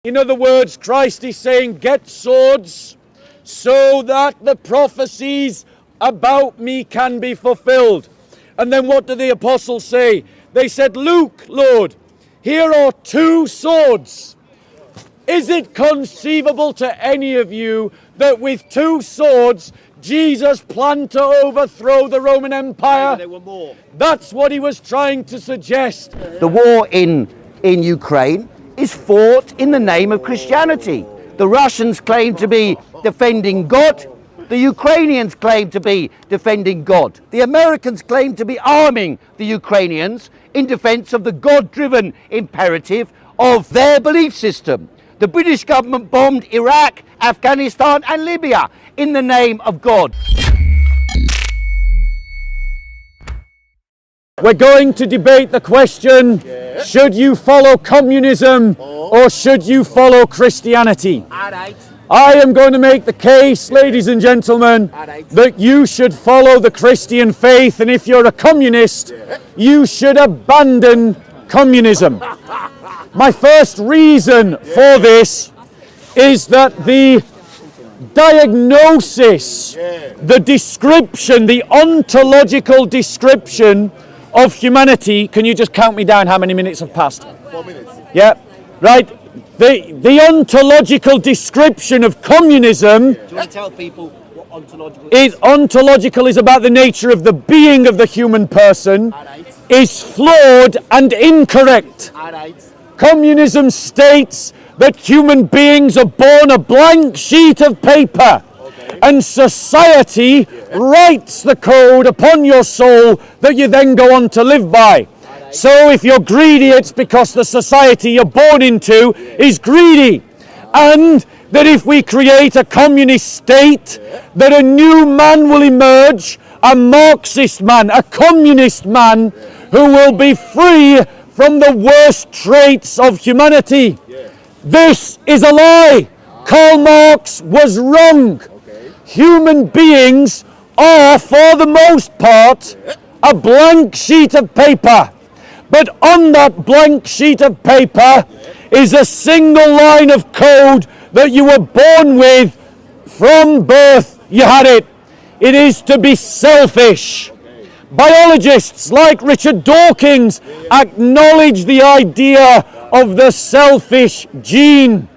In other words, Christ is saying, get swords so that the prophecies about me can be fulfilled. And then what do the apostles say? They said, look, Lord, here are 2 swords. Is it conceivable to any of you that with 2 swords Jesus planned to overthrow the Roman Empire? There were more. That's what he was trying to suggest. The war in Ukraine is fought in the name of Christianity. The Russians claim to be defending God. The Ukrainians claim to be defending God. The Americans claim to be arming the Ukrainians in defense of the God-driven imperative of their belief system. The British government bombed Iraq, Afghanistan and Libya in the name of God. We're going to debate the question, should you follow communism or should you follow Christianity? I am going to make the case, ladies and gentlemen, that you should follow the Christian faith, and if you're a communist, you should abandon communism. My first reason for this is that the diagnosis, the description, the ontological description of humanity, can you just count me down how many minutes have passed? 4 minutes. Yeah, right. The ontological description of communism. Do you tell people what ontological is? Ontological is about the nature of the being of the human person, is flawed and incorrect. Communism states that human beings are born a blank sheet of paper, and society writes the code upon your soul that you then go on to live by. So if you're greedy, it's because the society you're born into is greedy. And that if we create a communist state, that a new man will emerge, a Marxist man, a communist man, who will be free from the worst traits of humanity. This is a lie. Karl Marx was wrong. Human beings are, for the most part, a blank sheet of paper. But on that blank sheet of paper is a single line of code that you were born with from birth. You had it. It is to be selfish. Biologists like Richard Dawkins acknowledge the idea of the selfish gene.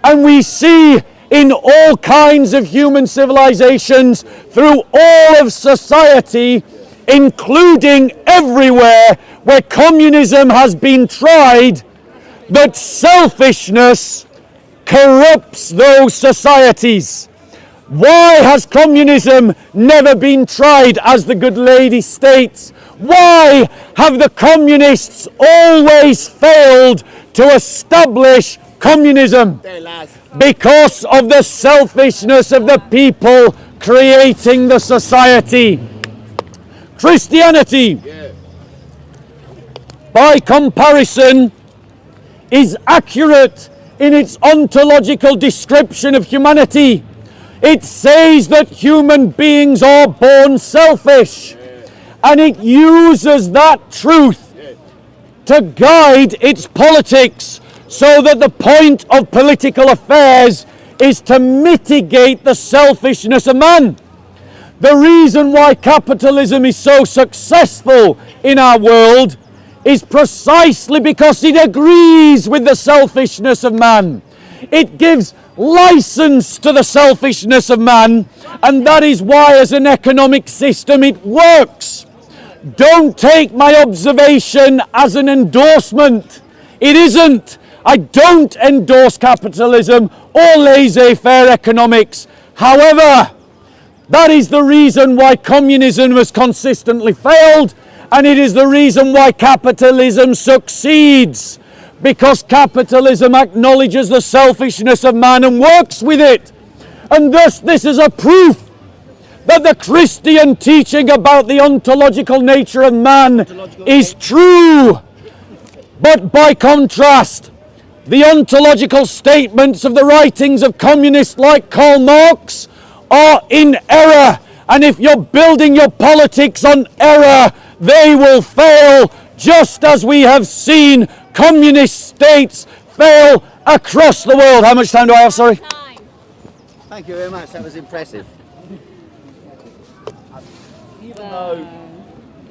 And we see in all kinds of human civilizations through all of society, including everywhere where communism has been tried, that selfishness corrupts those societies. Why has communism never been tried, as the good lady states? Why have the communists always failed to establish communism? Because of the selfishness of the people creating the society. Christianity, by comparison, is accurate in its ontological description of humanity. It says that human beings are born selfish, and it uses that truth to guide its politics, so that the point of political affairs is to mitigate the selfishness of man. The reason why capitalism is so successful in our world is precisely because it agrees with the selfishness of man. It gives license to the selfishness of man, and that is why as an economic system it works. Don't take my observation as an endorsement. It isn't. I don't endorse capitalism or laissez-faire economics. However, that is the reason why communism has consistently failed, and it is the reason why capitalism succeeds. Because capitalism acknowledges the selfishness of man and works with it. And thus this is a proof that the Christian teaching about the ontological nature of man is true. But by contrast, the ontological statements of the writings of communists like Karl Marx are in error. And if you're building your politics on error, they will fail, just as we have seen communist states fail across the world. How much time do I have, sorry? Time. Thank you very much. That was impressive.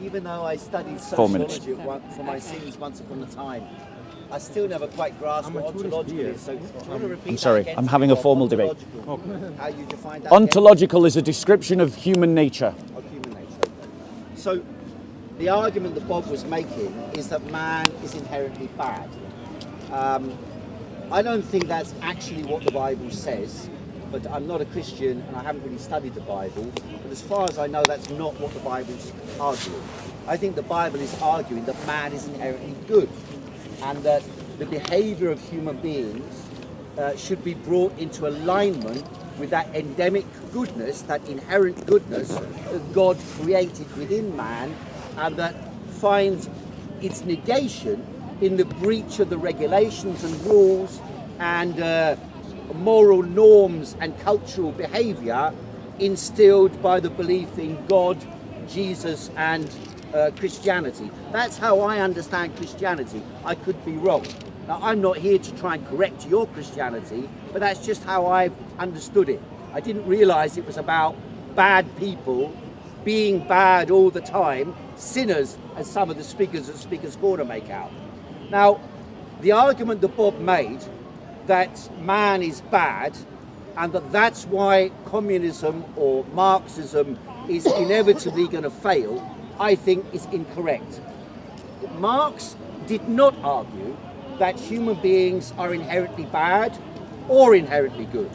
Even though I studied 4 minutes. sociology for my sins once upon a time, I still never quite grasped what ontological is. So, do you want to repeat I'm sorry, that again? I'm having a formal debate. How you define that? Ontological is a description of human nature. Again? Of human nature. So, the argument that Bob was making is that man is inherently bad. I don't think that's actually what the Bible says, but I'm not a Christian and I haven't really studied the Bible. But as far as I know, that's not what the Bible's arguing. I think the Bible is arguing that man is inherently good and that the behavior of human beings should be brought into alignment with that endemic goodness, that inherent goodness that God created within man, and that finds its negation in the breach of the regulations and rules and moral norms and cultural behavior instilled by the belief in God, Jesus and Christianity. That's how I understand Christianity. I could be wrong. Now, I'm not here to try and correct your Christianity, but that's just how I've understood it. I didn't realize it was about bad people being bad all the time, sinners, as some of the speakers at Speaker's Corner make out. Now, the argument that Bob made that man is bad and that that's why communism or Marxism is inevitably going to fail, I think is incorrect. Marx did not argue that human beings are inherently bad or inherently good.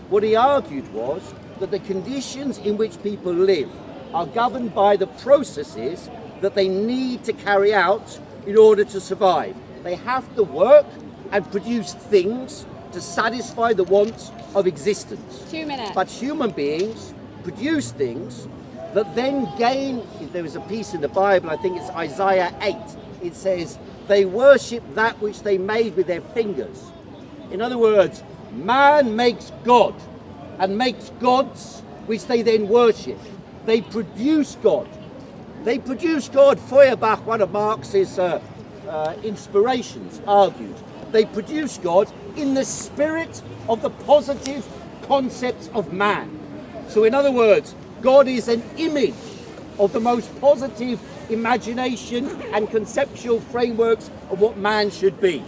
What he argued was that the conditions in which people live are governed by the processes that they need to carry out in order to survive. They have to work and produce things to satisfy the wants of existence. 2 minutes. But human beings produce things that then gain, there is a piece in the Bible, I think it's Isaiah 8, it says, they worship that which they made with their fingers. In other words, man makes God and makes gods which they then worship. They produce God. They produce God. Feuerbach, one of Marx's inspirations, argued. They produce God in the spirit of the positive concepts of man. So in other words, God is an image of the most positive imagination and conceptual frameworks of what man should be.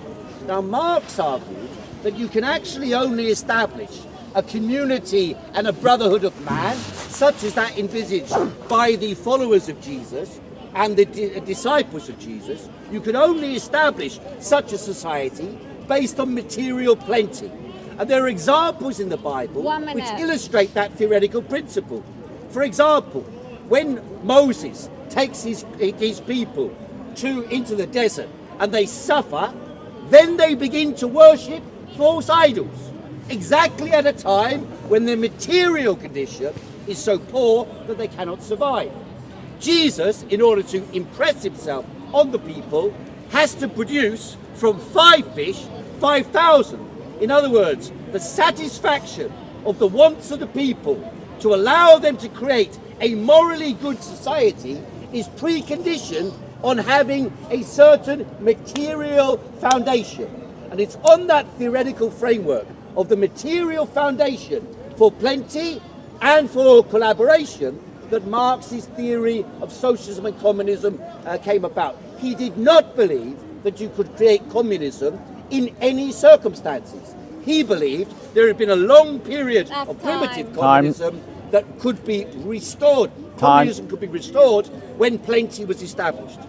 Now, Marx argued that you can actually only establish a community and a brotherhood of man, such as that envisaged by the followers of Jesus and the disciples of Jesus. You can only establish such a society based on material plenty. And there are examples in the Bible 1 minute. which illustrate that theoretical principle. For example, when Moses takes his people into the desert and they suffer, then they begin to worship false idols, exactly at a time when their material condition is so poor that they cannot survive. Jesus, in order to impress himself on the people, has to produce from 5 fish 5,000. In other words, the satisfaction of the wants of the people to allow them to create a morally good society is preconditioned on having a certain material foundation. And it's on that theoretical framework of the material foundation for plenty and for collaboration that Marx's theory of socialism and communism came about. He did not believe that you could create communism in any circumstances. He believed there had been a long period That's of primitive time. communism that could be restored. Time. Communism could be restored when plenty was established.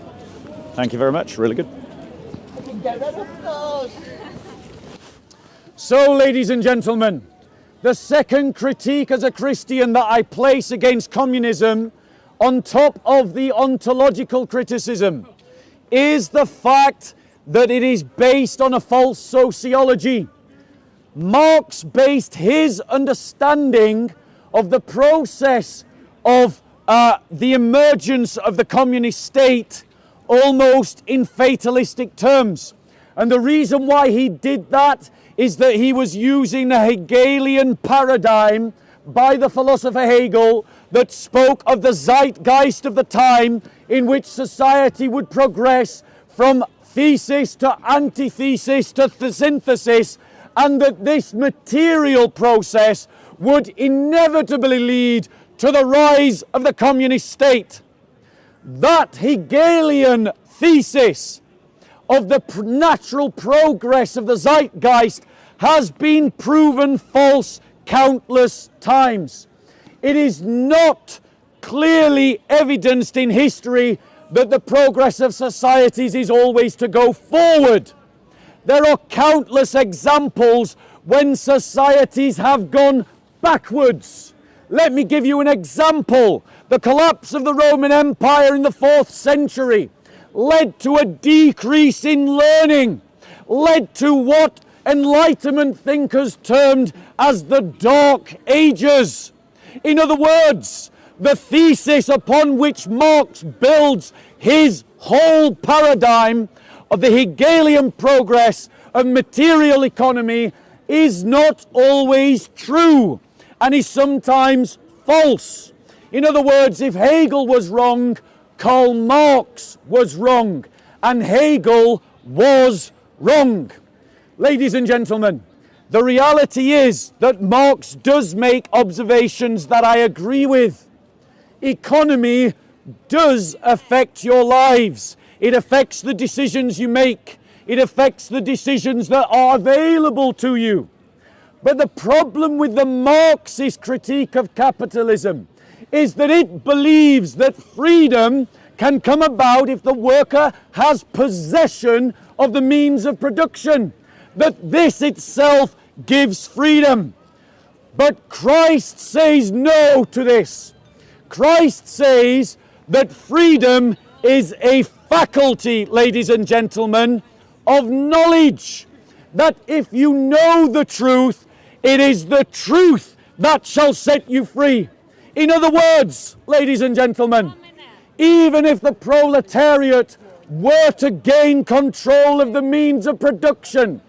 Thank you very much. Really good. So, ladies and gentlemen, the second critique as a Christian that I place against communism, on top of the ontological criticism, is the fact that it is based on a false sociology. Marx based his understanding of the process of the emergence of the communist state almost in fatalistic terms. And the reason why he did that is that he was using the Hegelian paradigm by the philosopher Hegel that spoke of the zeitgeist of the time in which society would progress from thesis to antithesis to synthesis, and that this material process would inevitably lead to the rise of the communist state. That Hegelian thesis of the natural progress of the zeitgeist has been proven false countless times. It is not clearly evidenced in history that the progress of societies is always to go forward. There are countless examples when societies have gone backwards. Let me give you an example. The collapse of the Roman Empire in the 4th century led to a decrease in learning, led to what Enlightenment thinkers termed as the Dark Ages. In other words, the thesis upon which Marx builds his whole paradigm of the Hegelian progress of material economy is not always true and is sometimes false. In other words, if Hegel was wrong, Karl Marx was wrong, and Hegel was wrong. Ladies and gentlemen, the reality is that Marx does make observations that I agree with. Economy does affect your lives. It affects the decisions you make. It affects the decisions that are available to you. But the problem with the Marxist critique of capitalism is that it believes that freedom can come about if the worker has possession of the means of production, that this itself gives freedom. But Christ says no to this. Christ says that freedom is a faculty, ladies and gentlemen, of knowledge. That if you know the truth, it is the truth that shall set you free. In other words, ladies and gentlemen, even if the proletariat were to gain control of the means of production,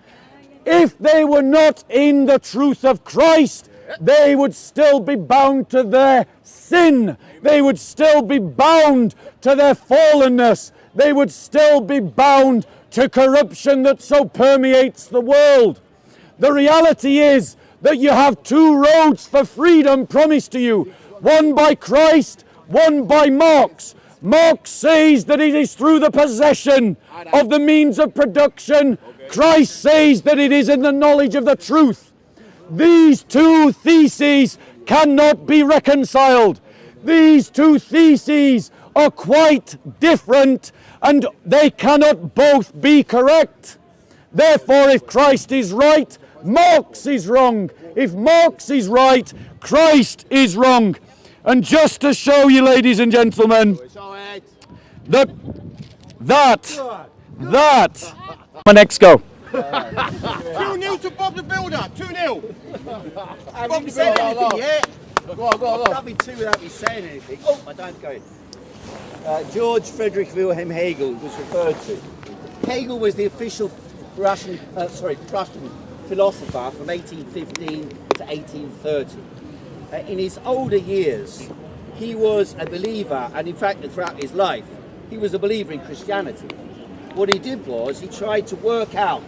if they were not in the truth of Christ, they would still be bound to their sin. They would still be bound to their fallenness. They would still be bound to corruption that so permeates the world. The reality is that you have two roads for freedom promised to you, one by Christ, one by Marx. Marx says that it is through the possession of the means of production. Christ says that it is in the knowledge of the truth. These two theses cannot be reconciled. These two theses are quite different, and they cannot both be correct. Therefore, if Christ is right, Marx is wrong. If Marx is right, Christ is wrong. And just to show you, ladies and gentlemen, that my next go. 2-0 to Bob the Builder, 2-0. Haven't even said anything yet. Go on. Can't be two without me saying anything. Oh, my time's going. George Friedrich Wilhelm Hegel was referred to. Hegel was the official Prussian philosopher from 1815 to 1830. In his older years, he was a believer, and in fact, throughout his life, he was a believer in Christianity. What he did was he tried to work out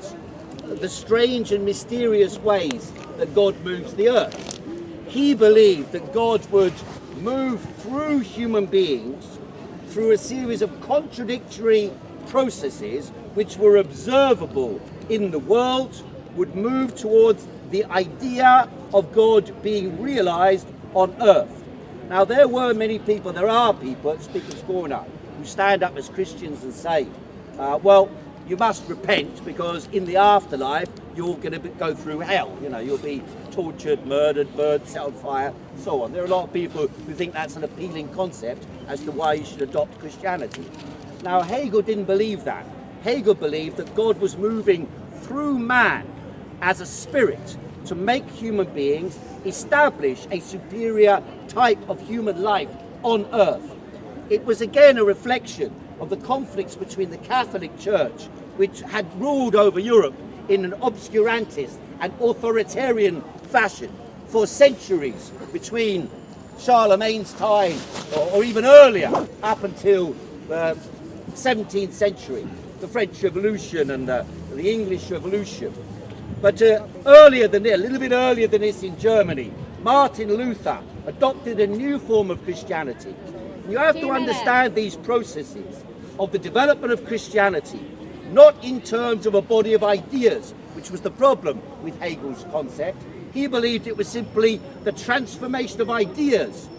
the strange and mysterious ways that God moves the earth. He believed that God would move through human beings through a series of contradictory processes which were observable in the world, would move towards the idea of God being realized on earth. Now there are people, speaking scorn up, who stand up as Christians and say, well, you must repent because in the afterlife you're going to go through hell. You know, you'll be tortured, murdered, burned, set on fire, so on. There are a lot of people who think that's an appealing concept as to why you should adopt Christianity. Now, Hegel didn't believe that. Hegel believed that God was moving through man as a spirit to make human beings establish a superior type of human life on earth. It was again a reflection of the conflicts between the Catholic Church, which had ruled over Europe in an obscurantist and authoritarian fashion for centuries, between Charlemagne's time or even earlier, up until the 17th century. the French Revolution and the English Revolution. But earlier than this, a little bit earlier than this in Germany, Martin Luther adopted a new form of Christianity. You have to understand these processes of the development of Christianity, not in terms of a body of ideas, which was the problem with Hegel's concept. He believed it was simply the transformation of ideas,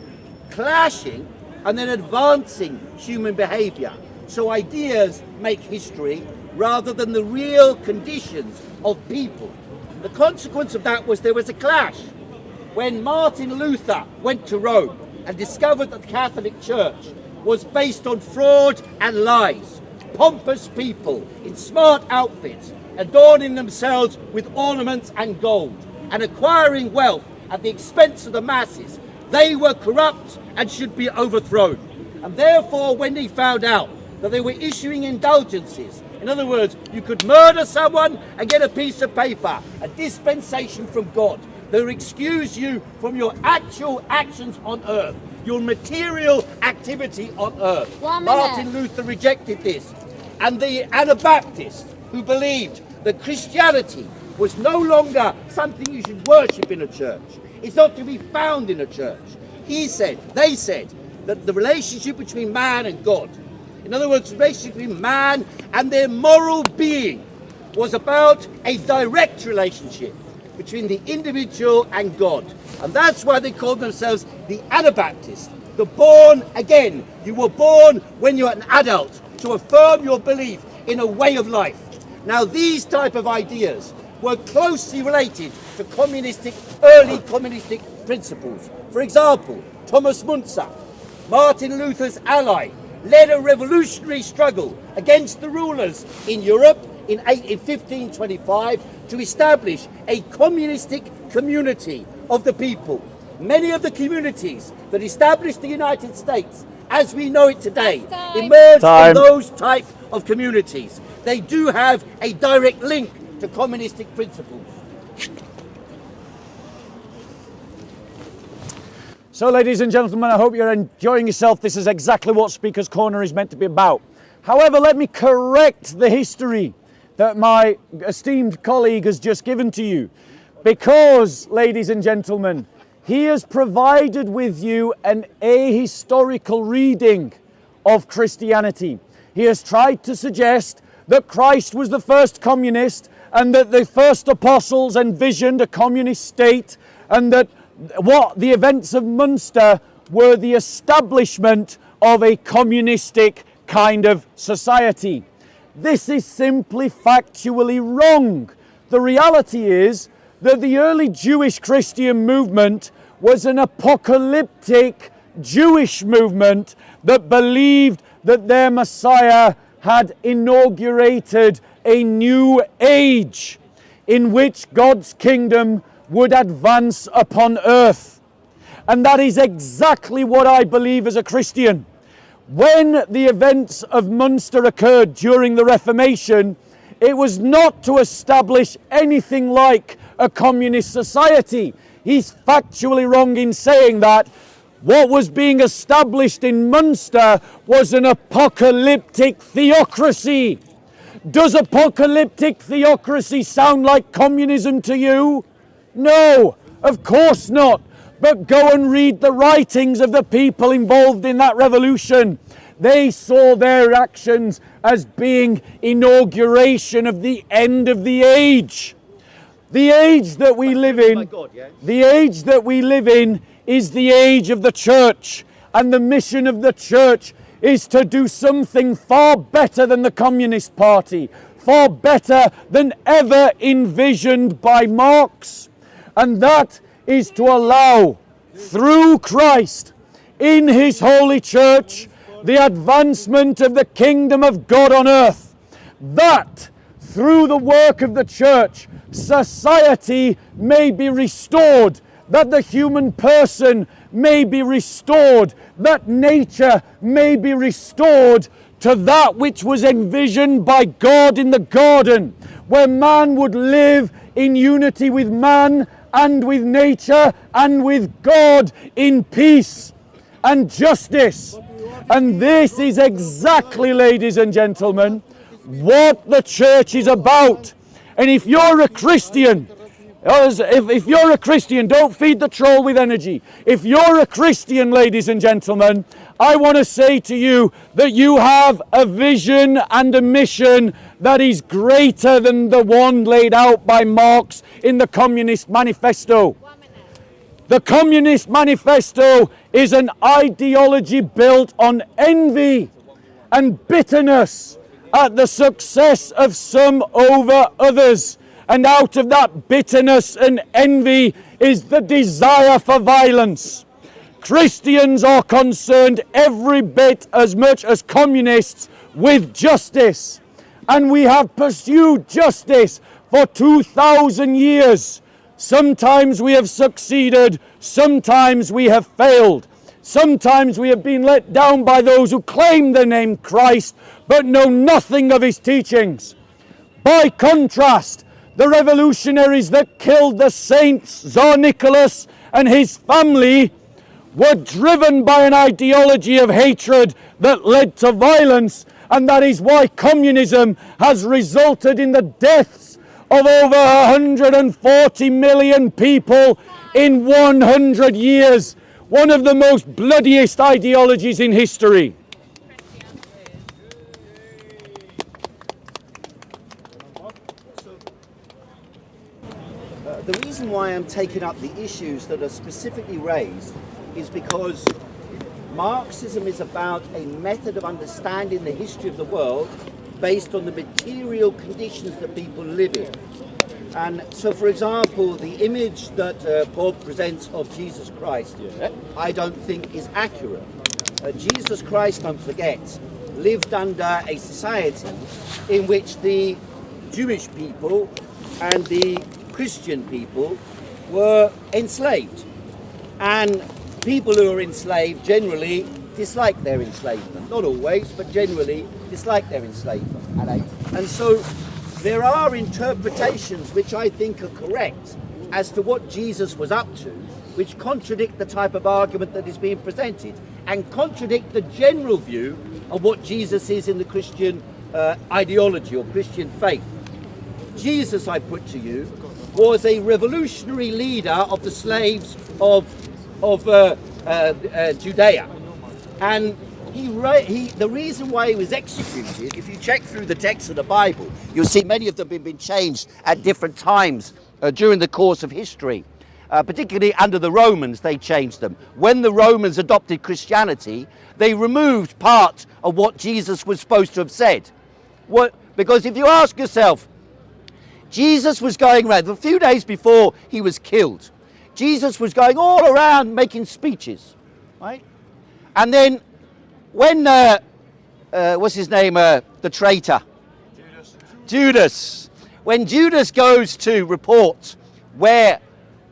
clashing and then advancing human behavior. So ideas make history rather than the real conditions of people. The consequence of that was there was a clash. When Martin Luther went to Rome and discovered that the Catholic Church was based on fraud and lies, pompous people in smart outfits, adorning themselves with ornaments and gold, and acquiring wealth at the expense of the masses, they were corrupt and should be overthrown. And therefore, when they found out that they were issuing indulgences, in other words, you could murder someone and get a piece of paper, a dispensation from God, that would excuse you from your actual actions on earth, your material activity on earth. Martin Luther rejected this. And the Anabaptists, who believed that Christianity was no longer something you should worship in a church, it's not to be found in a church. They said that the relationship between man and God, in other words, the relationship between man and their moral being, was about a direct relationship between the individual and God. And that's why they called themselves the Anabaptists, the born again. You were born when you're an adult to affirm your belief in a way of life. Now, these type of ideas were closely related to early communistic principles. For example, Thomas Müntzer, Martin Luther's ally, led a revolutionary struggle against the rulers in Europe in 1525 to establish a communistic community of the people. Many of the communities that established the United States as we know it today emerged from those type of communities. They do have a direct link to communistic principles. So, ladies and gentlemen, I hope you're enjoying yourself. This is exactly what Speaker's Corner is meant to be about. However, let me correct the history that my esteemed colleague has just given to you. Because, ladies and gentlemen, he has provided with you an ahistorical reading of Christianity. He has tried to suggest that Christ was the first communist and that the first apostles envisioned a communist state, and that what the events of Munster were the establishment of a communistic kind of society. This is simply factually wrong. The reality is that the early Jewish Christian movement was an apocalyptic Jewish movement that believed that their Messiah had inaugurated a new age in which God's kingdom would advance upon earth. And that is exactly what I believe as a Christian. When the events of Munster occurred during the Reformation, it was not to establish anything like a communist society. He's factually wrong in saying that. What was being established in Munster was an apocalyptic theocracy. Does apocalyptic theocracy sound like communism to you? No, of course not. But go and read the writings of the people involved in that revolution. They saw their actions as being inauguration of the end of the age. The age that we live in, the age that we live in is the age of the church. And the mission of the church is to do something far better than the Communist Party, far better than ever envisioned by Marx. And that is to allow, through Christ, in his holy church, the advancement of the kingdom of God on earth. That, through the work of the church, society may be restored, that the human person may be restored, that nature may be restored to that which was envisioned by God in the garden, where man would live in unity with man and with nature and with God in peace and justice. And this is exactly, ladies and gentlemen, what the church is about. And if you're a Christian, if you're a Christian, don't feed the troll with energy. If you're a Christian, ladies and gentlemen, I want to say to you that you have a vision and a mission that is greater than the one laid out by Marx in the Communist Manifesto. The Communist Manifesto is an ideology built on envy and bitterness at the success of some over others. And out of that bitterness and envy is the desire for violence. Christians are concerned every bit as much as communists with justice. And we have pursued justice for 2,000 years. Sometimes we have succeeded, sometimes we have failed. Sometimes we have been let down by those who claim the name Christ but know nothing of his teachings. By contrast, the revolutionaries that killed the saints, Tsar Nicholas and his family, were driven by an ideology of hatred that led to violence, and that is why communism has resulted in the deaths of over 140 million people in 100 years. One of the most bloodiest ideologies in history. The reason why I'm taking up the issues that are specifically raised is because Marxism is about a method of understanding the history of the world based on the material conditions that people live in. And so, for example, the image that Paul presents of Jesus Christ, I don't think is accurate. Jesus Christ, don't forget, lived under a society in which the Jewish people and the Christian people were enslaved. And people who are enslaved generally dislike their enslavement. Not always, but generally dislike their enslavement. And so there are interpretations which I think are correct as to what Jesus was up to, which contradict the type of argument that is being presented and contradict the general view of what Jesus is in the Christian ideology or Christian faith. Jesus, I put to you, was a revolutionary leader of the slaves of Judea. And the reason why he was executed, if you check through the text of the Bible, you'll see many of them have been changed at different times during the course of history. Particularly under the Romans, they changed them. When the Romans adopted Christianity, they removed part of what Jesus was supposed to have said. Because if you ask yourself, Jesus was going around, a few days before he was killed, Jesus was going all around making speeches, right? And then when, what's his name, the traitor? Judas. When Judas goes to report where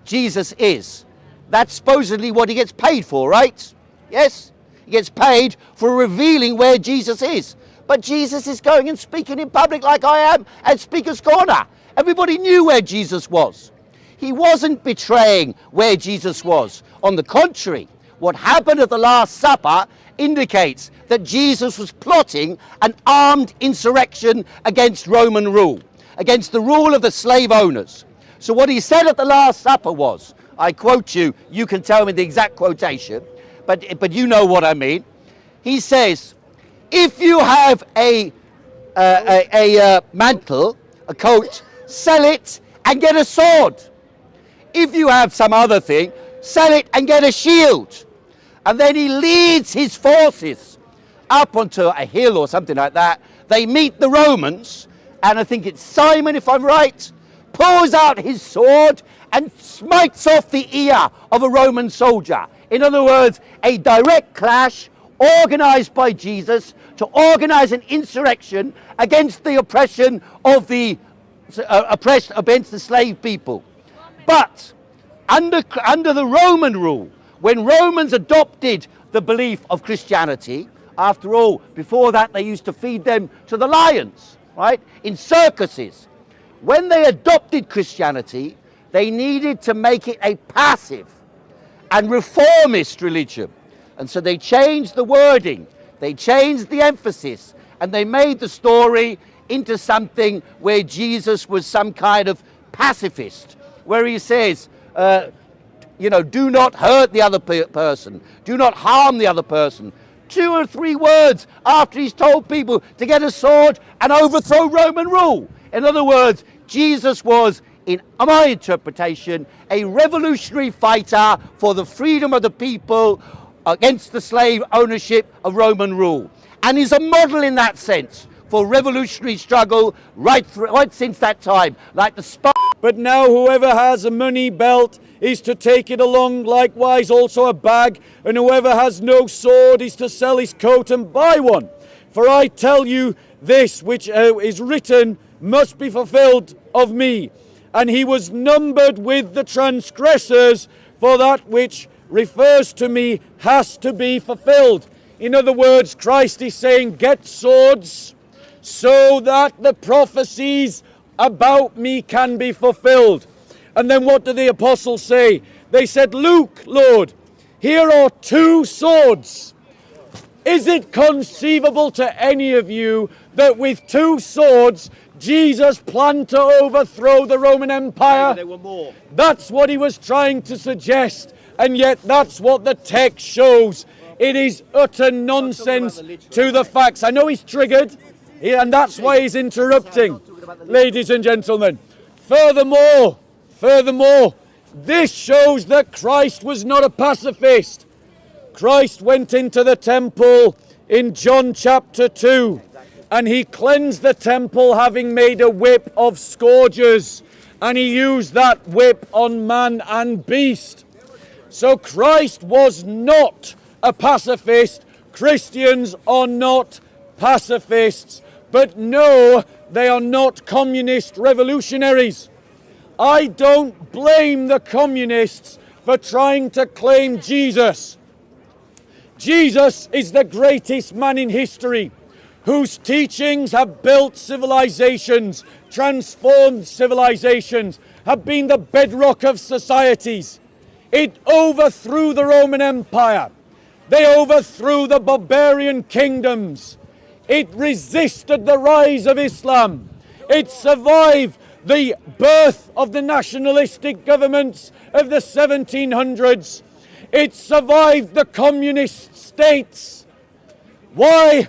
Jesus is, that's supposedly what he gets paid for, right? Yes? He gets paid for revealing where Jesus is. But Jesus is going and speaking in public like I am at Speaker's Corner. Everybody knew where Jesus was. He wasn't betraying where Jesus was. On the contrary, what happened at the Last Supper indicates that Jesus was plotting an armed insurrection against Roman rule, against the rule of the slave owners. So what he said at the Last Supper was, I quote you, you can tell me the exact quotation, but you know what I mean. He says, if you have a mantle, a coat, sell it and get a sword. If you have some other thing, sell it and get a shield. And then he leads his forces up onto a hill or something like that. They meet the Romans, and I think it's Simon, if I'm right, pulls out his sword and smites off the ear of a Roman soldier. In other words, a direct clash organized by Jesus to organize an insurrection against the oppression of the oppressed, against the slave people. But under the Roman rule, when Romans adopted the belief of Christianity, after all, before that they used to feed them to the lions, right, in circuses. When they adopted Christianity, they needed to make it a passive and reformist religion. And so they changed the wording, they changed the emphasis, and they made the story into something where Jesus was some kind of pacifist, where he says, you know, do not hurt the other person, do not harm the other person. 2 or 3 words after he's told people to get a sword and overthrow Roman rule. In other words, Jesus was, in my interpretation, a revolutionary fighter for the freedom of the people against the slave ownership of Roman rule. And is a model in that sense for revolutionary struggle right since that time, like the But now whoever has a money belt is to take it along, likewise also a bag, and whoever has no sword is to sell his coat and buy one. For I tell you, this which is written must be fulfilled of me. And he was numbered with the transgressors, for that which refers to me has to be fulfilled. In other words, Christ is saying, get swords so that the prophecies about me can be fulfilled. And then what do the apostles say? They said, look, Lord, here are 2 swords. Is it conceivable to any of you that with 2 swords Jesus planned to overthrow the Roman Empire? There were more. That's what he was trying to suggest, and yet that's what the text shows. It is utter nonsense to the facts. I know he's triggered, and that's why he's interrupting. Ladies and gentlemen, furthermore, this shows that Christ was not a pacifist. Christ went into the temple in John chapter 2, and he cleansed the temple having made a whip of scourges, and he used that whip on man and beast. So Christ was not a pacifist. Christians are not pacifists. But no, they are not communist revolutionaries. I don't blame the communists for trying to claim Jesus. Jesus is the greatest man in history, whose teachings have built civilizations, transformed civilizations, have been the bedrock of societies. It overthrew the Roman Empire. They overthrew the barbarian kingdoms. It resisted the rise of Islam. It survived the birth of the nationalistic governments of the 1700s. It survived the communist states. Why?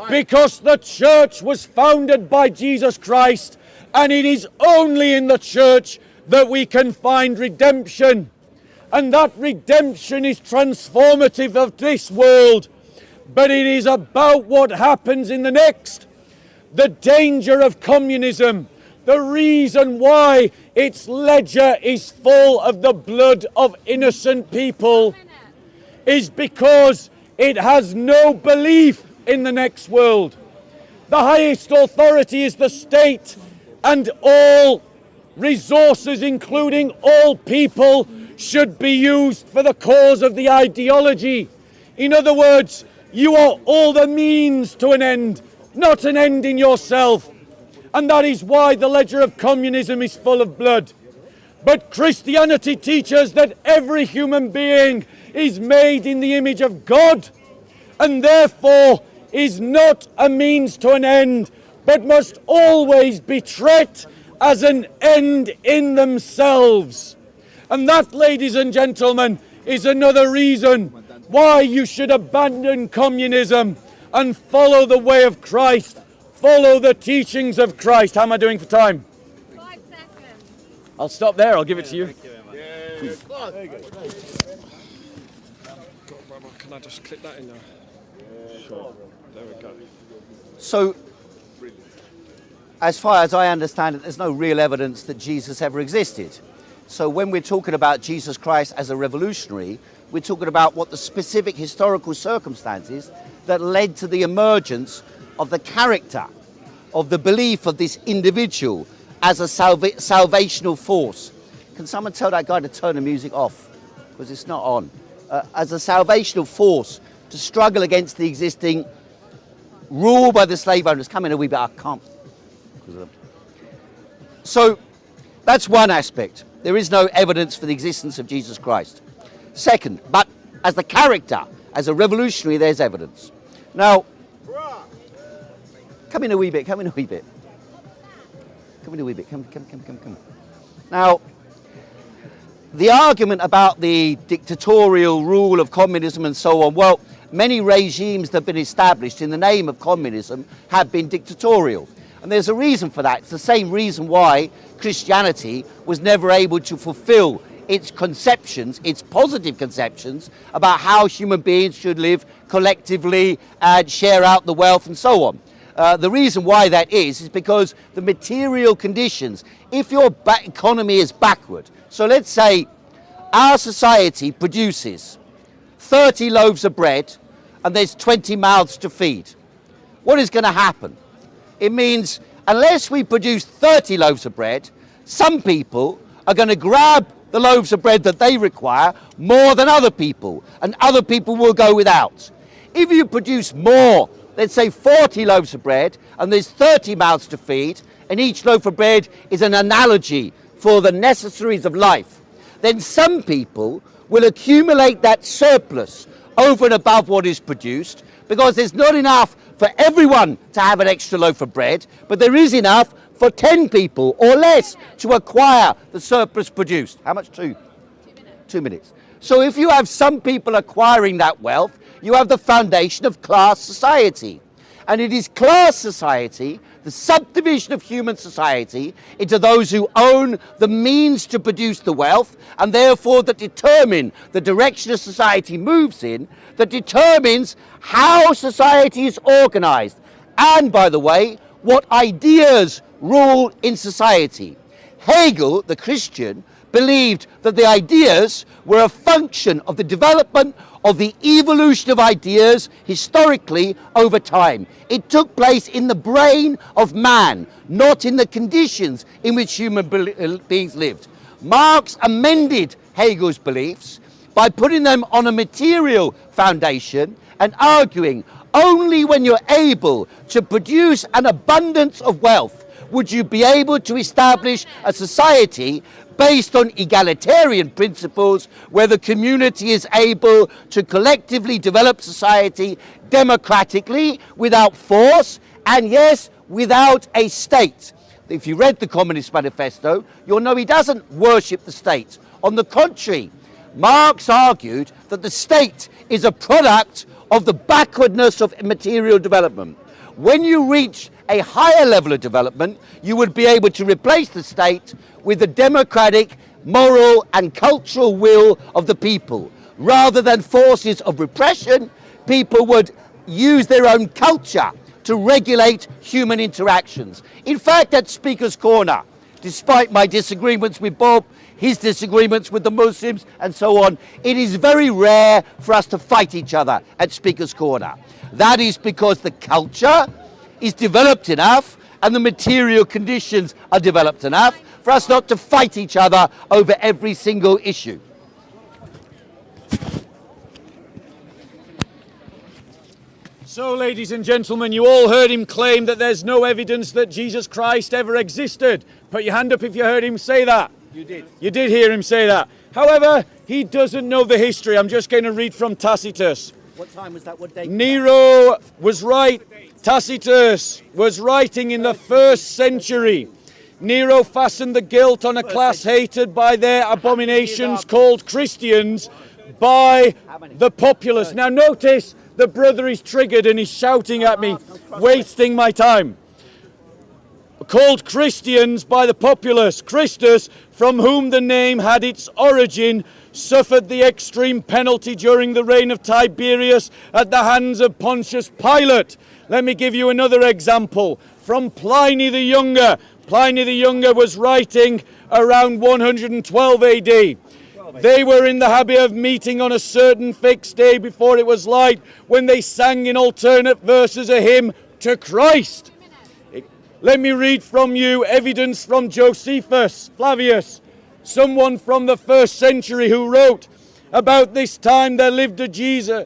Because the church was founded by Jesus Christ, and it is only in the church that we can find redemption. And that redemption is transformative of this world, but it is about what happens in the next. The danger of communism, the reason why its ledger is full of the blood of innocent people, is because it has no belief in the next world. The highest authority is the state, and all resources, including all people, should be used for the cause of the ideology. In other words, you are all the means to an end, not an end in yourself. And that is why the ledger of communism is full of blood. But Christianity teaches that every human being is made in the image of God, and therefore is not a means to an end, but must always be treated as an end in themselves. And that, ladies and gentlemen, is another reason why you should abandon communism and follow the way of Christ, follow the teachings of Christ. How am I doing for time? 5 seconds. I'll stop there, I'll give it to you. Can I just click that in there? Sure. There we go. So, as far as I understand it, there's no real evidence that Jesus ever existed. So when we're talking about Jesus Christ as a revolutionary, we're talking about what the specific historical circumstances that led to the emergence of the character, of the belief of this individual as a salvational force. Can someone tell that guy to turn the music off? Because it's not on. As a salvational force to struggle against the existing rule by the slave owners. Come in a wee bit, I can't. So that's one aspect. There is no evidence for the existence of Jesus Christ. Second, but as the character, as a revolutionary, there's evidence. Now, come in a wee bit, come in a wee bit. Come in a wee bit. Come. Now, the argument about the dictatorial rule of communism and so on, well, many regimes that have been established in the name of communism have been dictatorial. And there's a reason for that. It's the same reason why Christianity was never able to fulfill its conceptions, its positive conceptions about how human beings should live collectively and share out the wealth and so on. The reason why that is because the material conditions, if your economy is backward, so let's say our society produces 30 loaves of bread and there's 20 mouths to feed. What is going to happen? It means unless we produce 30 loaves of bread, some people are going to grab the loaves of bread that they require more than other people, and other people will go without. If you produce more, let's say 40 loaves of bread, and there's 30 mouths to feed, and each loaf of bread is an analogy for the necessaries of life, then some people will accumulate that surplus over and above what is produced, because there's not enough for everyone to have an extra loaf of bread, but there is enough for 10 people or less to acquire the surplus produced. How much? 2 minutes. 2 minutes. So if you have some people acquiring that wealth, you have the foundation of class society. And it is class society, the subdivision of human society, into those who own the means to produce the wealth, and therefore that determine the direction a society moves in, that determines how society is organized. And, by the way, what ideas rule in society. Hegel, the Christian, believed that the ideas were a function of the development of the evolution of ideas historically over time. It took place in the brain of man, not in the conditions in which human beings lived. Marx amended Hegel's beliefs by putting them on a material foundation and arguing only when you're able to produce an abundance of wealth would you be able to establish a society based on egalitarian principles where the community is able to collectively develop society democratically without force and, yes, without a state. If you read the Communist Manifesto, you'll know he doesn't worship the state. On the contrary, Marx argued that the state is a product of the backwardness of material development. When you reach a higher level of development, you would be able to replace the state with the democratic, moral and cultural will of the people. Rather than forces of repression, people would use their own culture to regulate human interactions. In fact, at Speaker's Corner, despite my disagreements with Bob, his disagreements with the Muslims and so on, it is very rare for us to fight each other at Speaker's Corner. That is because the culture is developed enough and the material conditions are developed enough for us not to fight each other over every single issue. So, ladies and gentlemen, you all heard him claim that there's no evidence that Jesus Christ ever existed. Put your hand up if you heard him say that. You did. You did hear him say that. However, he doesn't know the history. I'm just going to read from Tacitus. What time was that? What date? Nero was right. Tacitus was writing in the 1st century. Nero fastened the guilt on a class hated by their abominations called Christians by the populace. Now notice the brother is triggered and he's shouting at me, wasting my time. Called Christians by the populace. Christus, from whom the name had its origin, suffered the extreme penalty during the reign of Tiberius at the hands of Pontius Pilate. Let me give you another example from Pliny the Younger. Pliny the Younger was writing around 112 AD. They were in the habit of meeting on a certain fixed day before it was light, when they sang in alternate verses a hymn to Christ. Let me read from you evidence from Josephus Flavius, someone from the 1st century, who wrote, about this time there lived Jesus,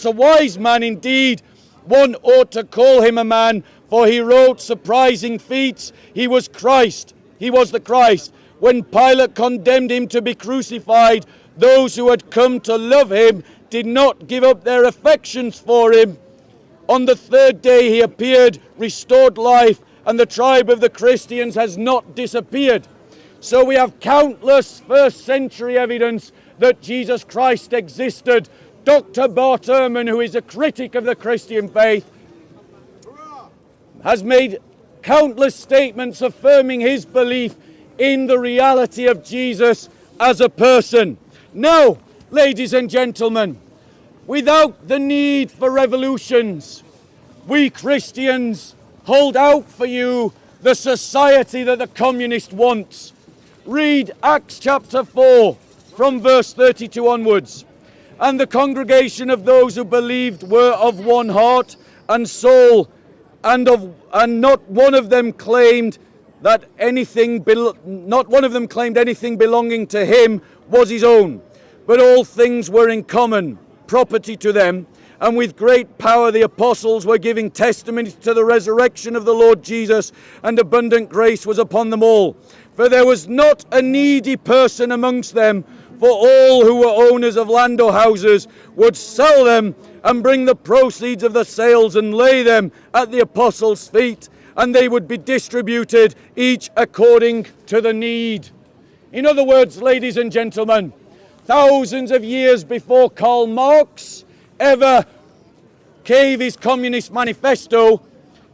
a wise man indeed. One ought to call him a man, for he wrote surprising feats. He was Christ. He was the Christ. When Pilate condemned him to be crucified, those who had come to love him did not give up their affections for him. On the 3rd day he appeared, restored life, and the tribe of the Christians has not disappeared. So we have countless first century evidence that Jesus Christ existed. Dr. Bart Ehrman, who is a critic of the Christian faith, has made countless statements affirming his belief in the reality of Jesus as a person. Now, ladies and gentlemen, without the need for revolutions, we Christians hold out for you the society that the communist wants. Read Acts chapter 4 from verse 32 onwards. And the congregation of those who believed were of one heart and soul, and not one of them claimed anything belonging to him was his own, but all things were in common property to them. And with great power the apostles were giving testimony to the resurrection of the Lord Jesus, and abundant grace was upon them all. For there was not a needy person amongst them, for all who were owners of land or houses would sell them and bring the proceeds of the sales and lay them at the apostles' feet, and they would be distributed each according to the need. In other words, ladies and gentlemen, thousands of years before Karl Marx ever gave his Communist Manifesto,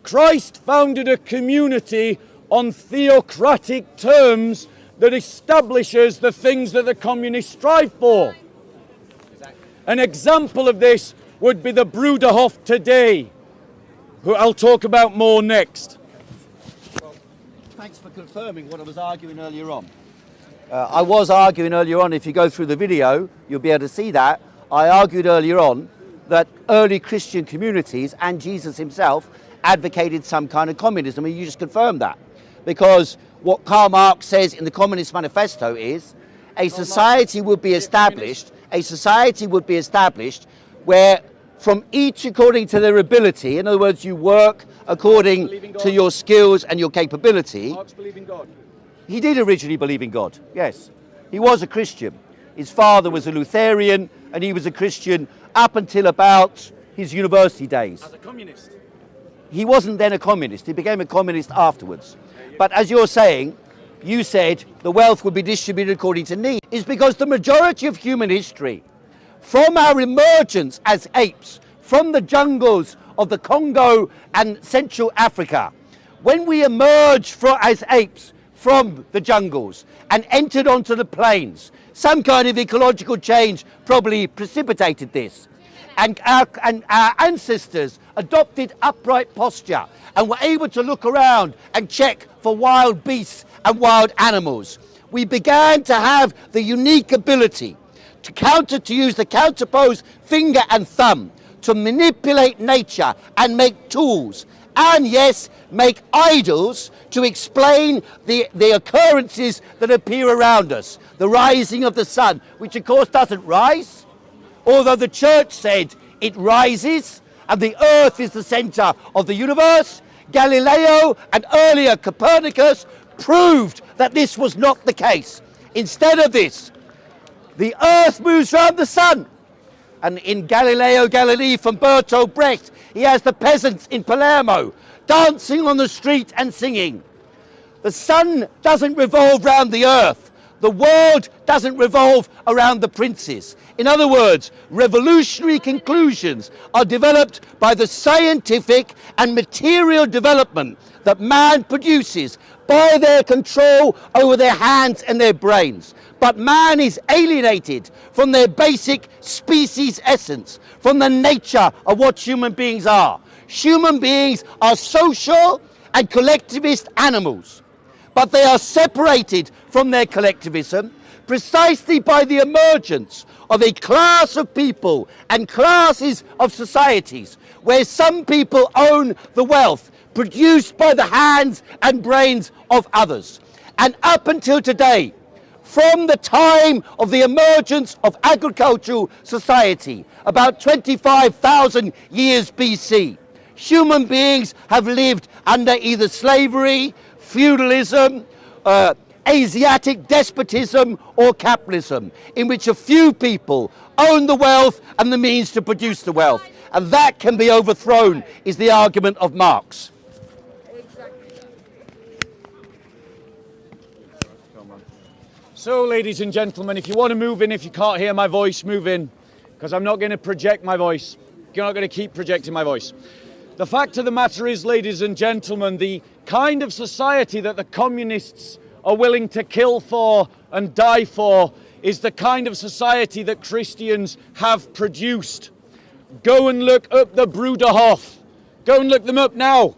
Christ founded a community on theocratic terms that establishes the things that the communists strive for. An example of this would be the Bruderhof today, who I'll talk about more next. Well, thanks for confirming what I was arguing earlier on. I was arguing earlier on, if you go through the video, you'll be able to see that. I argued earlier on that early Christian communities and Jesus himself advocated some kind of communism, and you just confirmed that. Because what Karl Marx says in the Communist Manifesto is a society would be established, where from each according to their ability, in other words, you work according to your skills and your capability. Marx believed in God. He did originally believe in God, yes. He was a Christian. His father was a Lutheran, and he was a Christian up until about his university days. As a communist. He wasn't then a communist. He became a communist afterwards. But as you're saying, you said the wealth would be distributed according to need, is because the majority of human history, from our emergence as apes, from the jungles of the Congo and Central Africa, when we emerged as apes from the jungles and entered onto the plains, some kind of ecological change probably precipitated this. And our ancestors adopted upright posture and were able to look around and check for wild beasts and wild animals. We began to have the unique ability to use the counterposed finger and thumb to manipulate nature and make tools, and yes, make idols to explain the occurrences that appear around us. The rising of the sun, which of course doesn't rise, although the church said it rises and the earth is the center of the universe. Galileo and earlier Copernicus proved that this was not the case. Instead of this, the earth moves around the sun. And in Galileo Galilei from Bertolt Brecht, he has the peasants in Palermo dancing on the street and singing. The sun doesn't revolve round the earth. The world doesn't revolve around the princes. In other words, revolutionary conclusions are developed by the scientific and material development that man produces by their control over their hands and their brains. But man is alienated from their basic species essence, from the nature of what human beings are. Human beings are social and collectivist animals, but they are separated from their collectivism precisely by the emergence of a class of people and classes of societies where some people own the wealth produced by the hands and brains of others. And up until today, from the time of the emergence of agricultural society, about 25,000 years BC, human beings have lived under either slavery, feudalism, Asiatic despotism or capitalism, in which a few people own the wealth and the means to produce the wealth. And that can be overthrown, is the argument of Marx. Exactly. So, ladies and gentlemen, if you want to move in, if you can't hear my voice, move in, because I'm not going to project my voice. You're not going to keep projecting my voice. The fact of the matter is, ladies and gentlemen, the kind of society that the communists are willing to kill for and die for is the kind of society that Christians have produced. Go and look up the Bruderhof. Go and look them up now.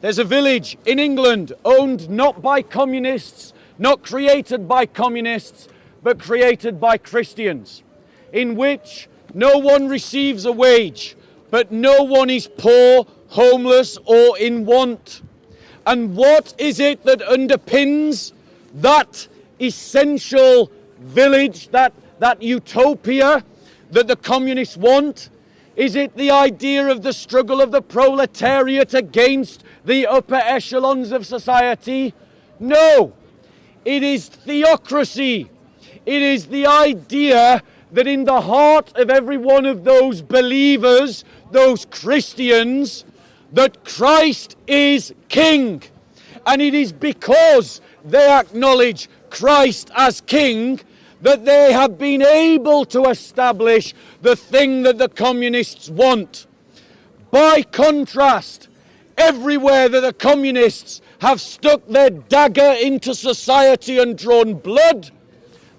There's a village in England owned not by communists, not created by communists, but created by Christians, in which no one receives a wage, but no one is poor, homeless, or in want. And what is it that underpins that essential village, that utopia that the communists want? Is it the idea of the struggle of the proletariat against the upper echelons of society? No. It is theocracy. It is the idea that in the heart of every one of those believers, those Christians, that Christ is King. And it is because they acknowledge Christ as King that they have been able to establish the thing that the communists want. By contrast, everywhere that the communists have stuck their dagger into society and drawn blood,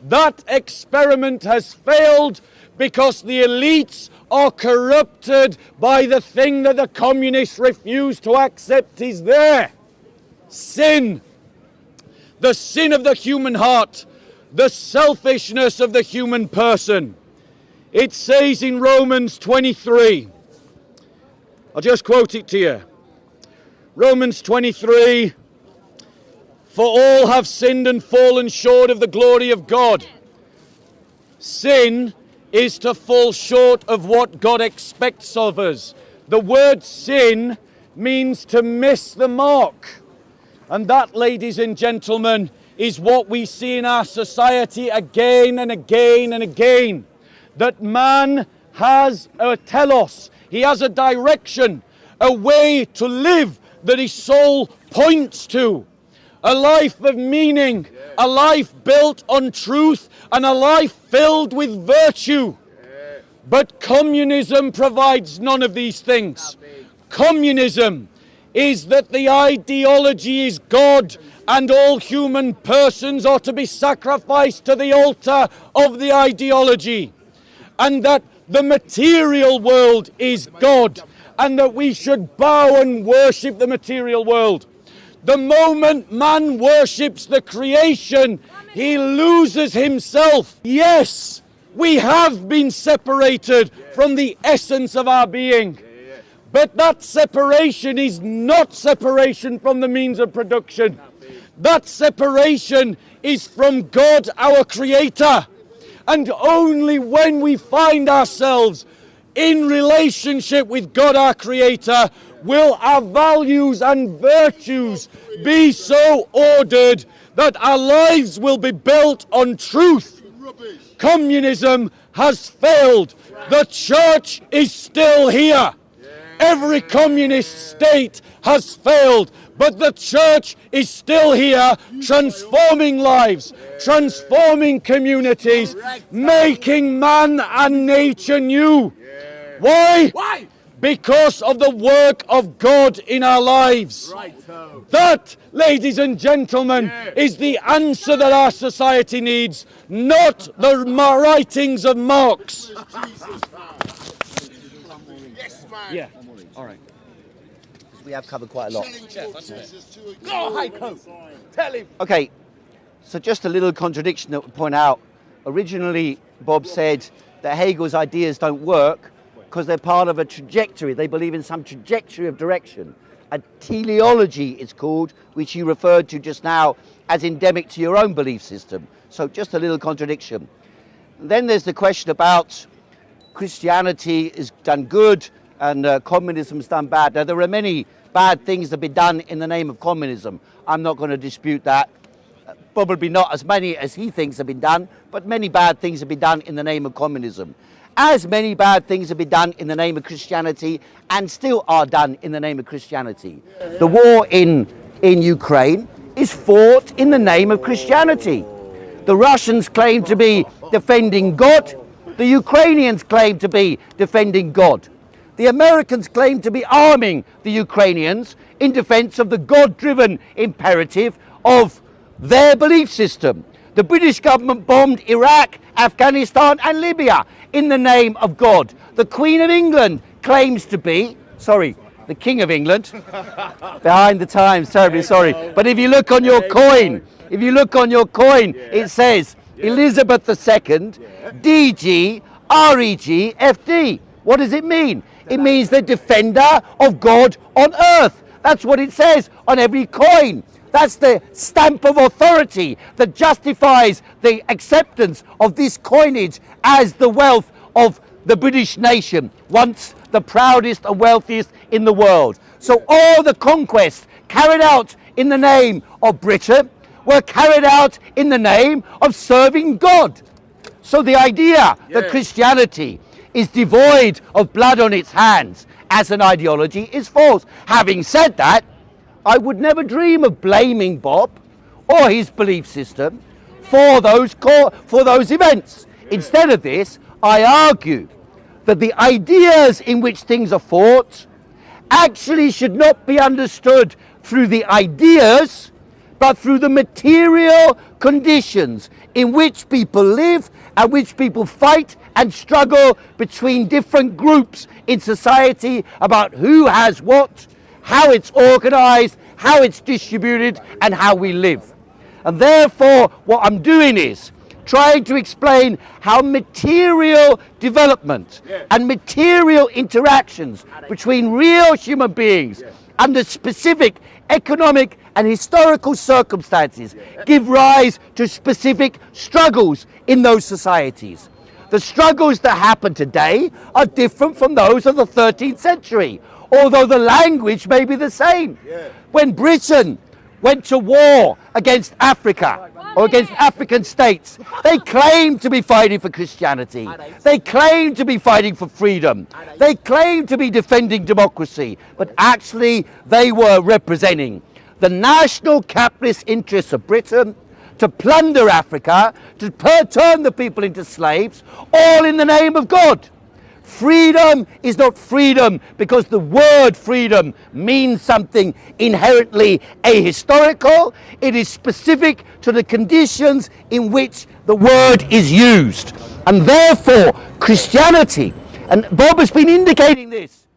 that experiment has failed because the elites are corrupted by the thing that the communists refuse to accept is there. Sin. The sin of the human heart. The selfishness of the human person. It says in Romans 23, I'll just quote it to you. Romans 23, for all have sinned and fallen short of the glory of God. Sin is to fall short of what God expects of us. The word sin means to miss the mark. And that, ladies and gentlemen, is what we see in our society again and again and again. That man has a telos, he has a direction, a way to live that his soul points to. A life of meaning, a life built on truth, and a life filled with virtue. But communism provides none of these things. Communism is that the ideology is God, and all human persons are to be sacrificed to the altar of the ideology. And that the material world is God, and that we should bow and worship the material world. The moment man worships the creation, he loses himself. Yes, we have been separated from the essence of our being. But that separation is not separation from the means of production. That separation is from God, our Creator. And only when we find ourselves in relationship with God, our Creator, will our values and virtues be so ordered that our lives will be built on truth. Communism has failed. The church is still here. Every communist state has failed, but the church is still here, transforming lives, transforming communities, making man and nature new. Why? Why? Because of the work of God in our lives. That, ladies and gentlemen, is the answer that our society needs, not the writings of Marx. Yeah, all right. We have covered quite a lot. Go, Heiko. Tell him. Okay, so just a little contradiction that would point out. Originally, Bob said that Hegel's ideas don't work because they're part of a trajectory. They believe in some trajectory of direction. A teleology, it's called, which you referred to just now as endemic to your own belief system. So just a little contradiction. Then there's the question about Christianity has done good and communism's done bad. Now, there are many bad things that have been done in the name of communism. I'm not going to dispute that. Probably not as many as he thinks have been done, but many bad things have been done in the name of communism. As many bad things have been done in the name of Christianity and still are done in the name of Christianity. The war in Ukraine is fought in the name of Christianity. The Russians claim to be defending God. The Ukrainians claim to be defending God. The Americans claim to be arming the Ukrainians in defense of the God-driven imperative of their belief system. The British government bombed Iraq, Afghanistan and Libya in the name of God. The Queen of England claims to be, the King of England, behind the times, terribly sorry. But if you look on your coin, it says Elizabeth II, DG, REG, FD. What does it mean? It means the defender of God on earth. That's what it says on every coin. That's the stamp of authority that justifies the acceptance of this coinage as the wealth of the British nation, once the proudest and wealthiest in the world. So all the conquests carried out in the name of Britain were carried out in the name of serving God. So the idea that Christianity is devoid of blood on its hands as an ideology is false. Having said that, I would never dream of blaming Bob or his belief system for those events. Instead of this, I argue that the ideas in which things are fought actually should not be understood through the ideas, but through the material conditions in which people live and which people fight and struggle between different groups in society about who has what, how it's organized, how it's distributed, and how we live. And therefore, what I'm doing is trying to explain how material development and material interactions between real human beings under specific economic and historical circumstances give rise to specific struggles in those societies. The struggles that happen today are different from those of the 13th century, although the language may be the same. When Britain went to war against Africa or against African states, they claimed to be fighting for Christianity. They claimed to be fighting for freedom. They claimed to be defending democracy, but actually they were representing the national capitalist interests of Britain to plunder Africa, to turn the people into slaves, all in the name of God. Freedom is not freedom because the word freedom means something inherently ahistorical. It is specific to the conditions in which the word is used. And therefore, Christianity, and Bob has been indicating this,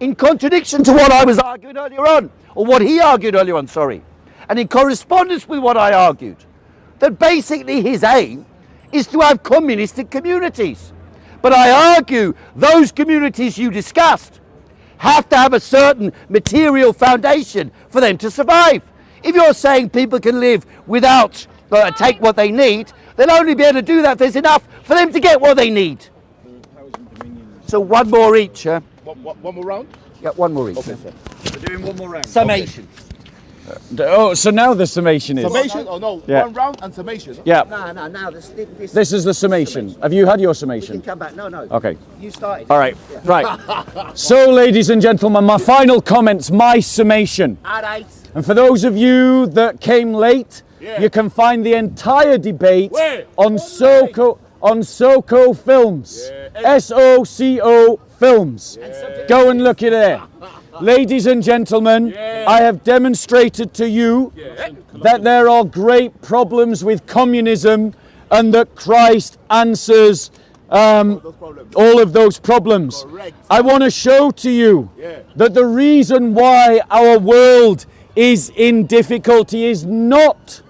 in contradiction to what I was arguing earlier on, or what he argued earlier on, and in correspondence with what I argued, that basically his aim is to have communistic communities. But I argue those communities you discussed have to have a certain material foundation for them to survive. If you're saying people can live without take what they need, they'll only be able to do that if there's enough for them to get what they need. So one more each. One more round? Yeah, one more each. Okay, sir. We're doing one more round. Summation. Oh, so now the summation is. Summation? Oh no, Yeah. one round and summation. Yeah, No, now this this is the summation. Have you had your We can summation? come back. No. Okay. You started. All right. Right. So, ladies and gentlemen, my final comments, my summation. All right. And for those of you that came late, you can find the entire debate on SOCO Films. SOCO Films. Go and look it there. Ladies and gentlemen, I have demonstrated to you that there are great problems with communism and that Christ answers all of those problems. I want to show to you that the reason why our world is in difficulty is not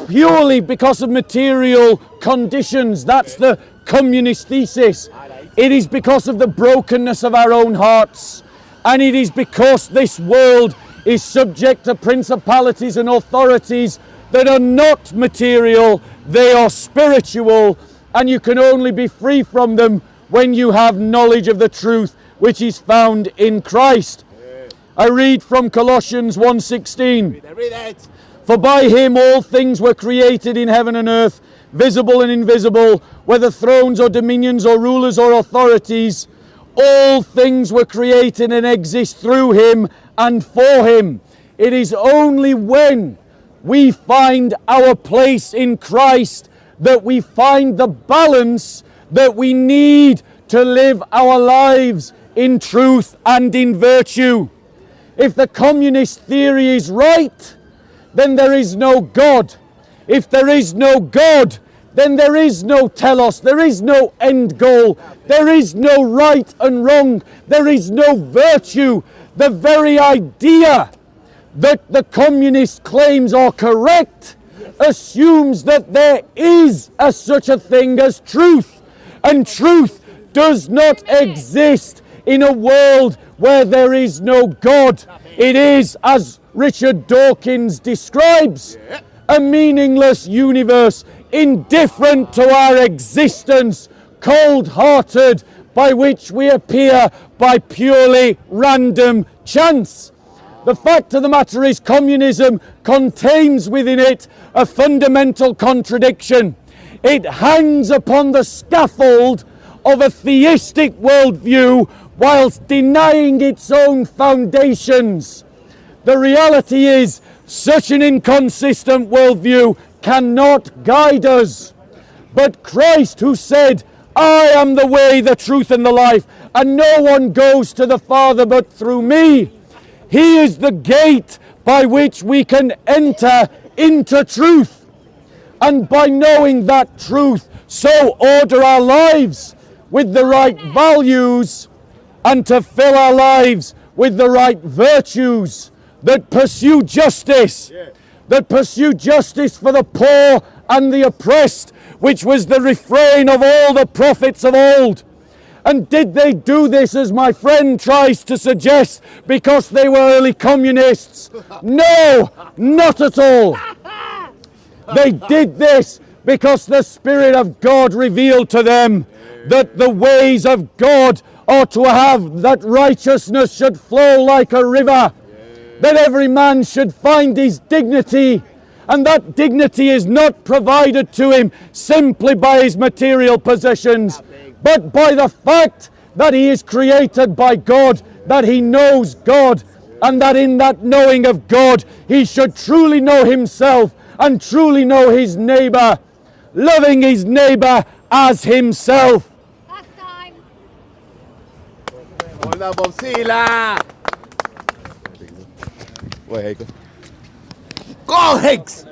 purely because of material conditions. That's the communist thesis. It is because of the brokenness of our own hearts. And it is because this world is subject to principalities and authorities that are not material, they are spiritual, and you can only be free from them when you have knowledge of the truth which is found in Christ. I read from Colossians 1:16. For by him all things were created in heaven and earth, visible and invisible, whether thrones or dominions or rulers or authorities. All things were created and exist through him and for him. It is only when we find our place in Christ that we find the balance that we need to live our lives in truth and in virtue. If the communist theory is right, then there is no God. If there is no God, then there is no telos, there is no end goal, there is no right and wrong, there is no virtue. The very idea that the communist claims are correct assumes that there is such a thing as truth, and truth does not exist in a world where there is no God. It is, as Richard Dawkins describes, a meaningless universe, indifferent to our existence, cold-hearted, by which we appear by purely random chance. The fact of the matter is, communism contains within it a fundamental contradiction. It hangs upon the scaffold of a theistic worldview whilst denying its own foundations. The reality is, such an inconsistent worldview cannot guide us. But Christ, who said, "I am the way, the truth, and the life, and no one goes to the Father but through me," he is the gate by which we can enter into truth. And by knowing that truth, so order our lives with the right values, and to fill our lives with the right virtues that pursue justice, that pursue justice for the poor and the oppressed, which was the refrain of all the prophets of old. And did they do this, as my friend tries to suggest, because they were early communists? No, not at all. They did this because the Spirit of God revealed to them that the ways of God are to have, that righteousness should flow like a river, that every man should find his dignity, and that dignity is not provided to him simply by his material possessions, but by the fact that he is created by God, that he knows God, and that in that knowing of God he should truly know himself and truly know his neighbour, loving his neighbour as himself. Last time. Hola, Bobsila! Go, Higgs!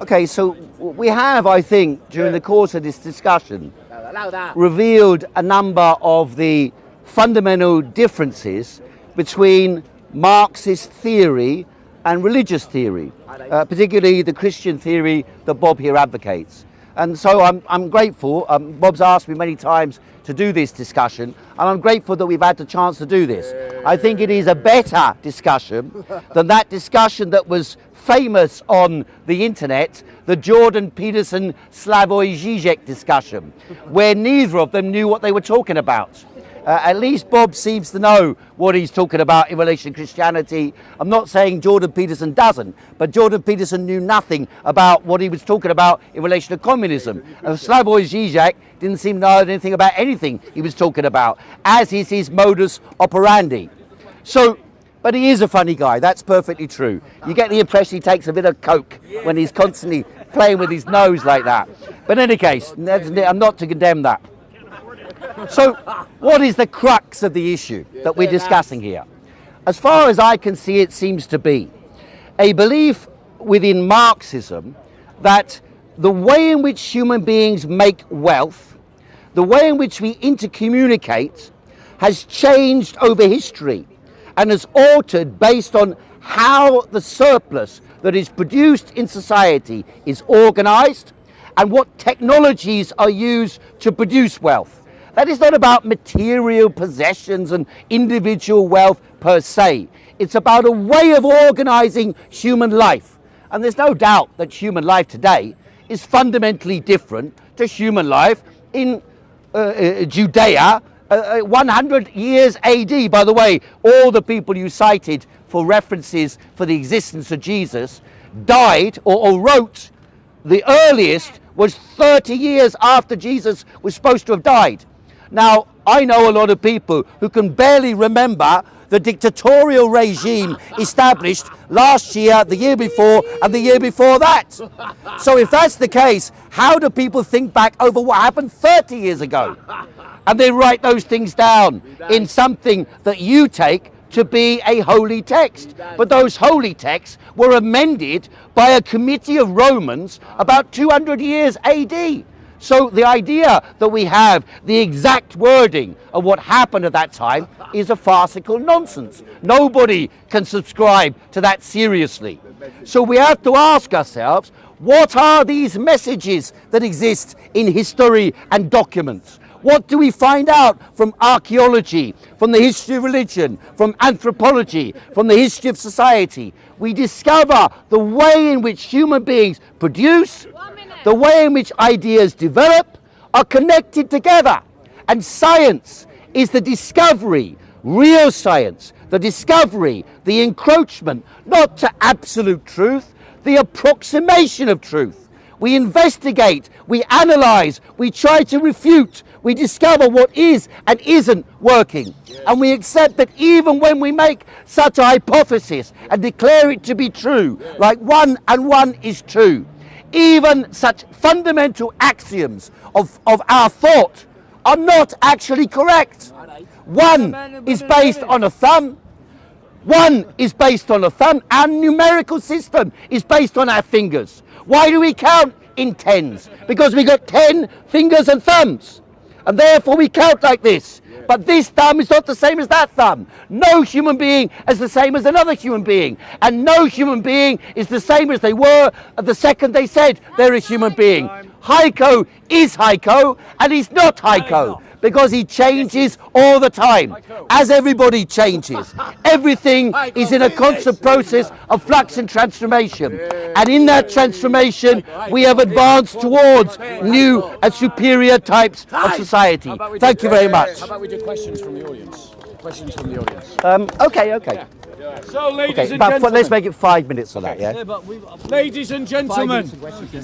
Okay, so we have, I think, during the course of this discussion, revealed a number of the fundamental differences between Marxist theory and religious theory, particularly the Christian theory that Bob here advocates. And so I'm grateful. Bob's asked me many times to do this discussion, and I'm grateful that we've had the chance to do this. I think it is a better discussion than that discussion that was famous on the internet, the Jordan Peterson Slavoj Žižek discussion, where neither of them knew what they were talking about. At least Bob seems to know what he's talking about in relation to Christianity. I'm not saying Jordan Peterson doesn't, but Jordan Peterson knew nothing about what he was talking about in relation to communism. Slavoj Žižek didn't seem to know anything about anything he was talking about, as is his modus operandi. So, but he is a funny guy, that's perfectly true. You get the impression he takes a bit of coke when he's constantly playing with his nose like that. But in any case, I'm not to condemn that. So, what is the crux of the issue that we're discussing here? As far as I can see, it seems to be a belief within Marxism that the way in which human beings make wealth, the way in which we intercommunicate, has changed over history and is altered based on how the surplus that is produced in society is organized and what technologies are used to produce wealth. That is not about material possessions and individual wealth per se. It's about a way of organizing human life. And there's no doubt that human life today is fundamentally different to human life in Judea 100 years AD. By the way, all the people you cited for references for the existence of Jesus died or wrote. The earliest was 30 years after Jesus was supposed to have died. Now, I know a lot of people who can barely remember the dictatorial regime established last year, the year before, and the year before that. So if that's the case, how do people think back over what happened 30 years ago? And they write those things down in something that you take to be a holy text. But those holy texts were amended by a committee of Romans about 200 years AD. So the idea that we have the exact wording of what happened at that time is a farcical nonsense. Nobody can subscribe to that seriously. So we have to ask ourselves, what are these messages that exist in history and documents? What do we find out from archaeology, from the history of religion, from anthropology, from the history of society? We discover the way in which human beings produce, the way in which ideas develop, are connected together. And science is the discovery, real science, the discovery, the encroachment, not to absolute truth, the approximation of truth. We investigate, we analyze, we try to refute, we discover what is and isn't working. And we accept that even when we make such a hypothesis and declare it to be true, like 1 and 1 is 2, even such fundamental axioms of our thought are not actually correct. 1 is based on a thumb. 1 is based on a thumb. Our numerical system is based on our fingers. Why do we count in tens? Because we got 10 fingers and thumbs. And therefore we count like this. But this thumb is not the same as that thumb. No human being is the same as another human being. And no human being is the same as they were at the second they said they're a human being. Heiko is Heiko and he's not Heiko. Because he changes all the time, as everybody changes. Everything is in a constant process of flux and transformation. And in that transformation, we have advanced towards new and superior types of society. Thank you very much. How about we do questions from the audience? Questions from the audience. Okay. So, ladies Okay, and but gentlemen. let's make it 5 minutes for that, yeah? Ladies and gentlemen,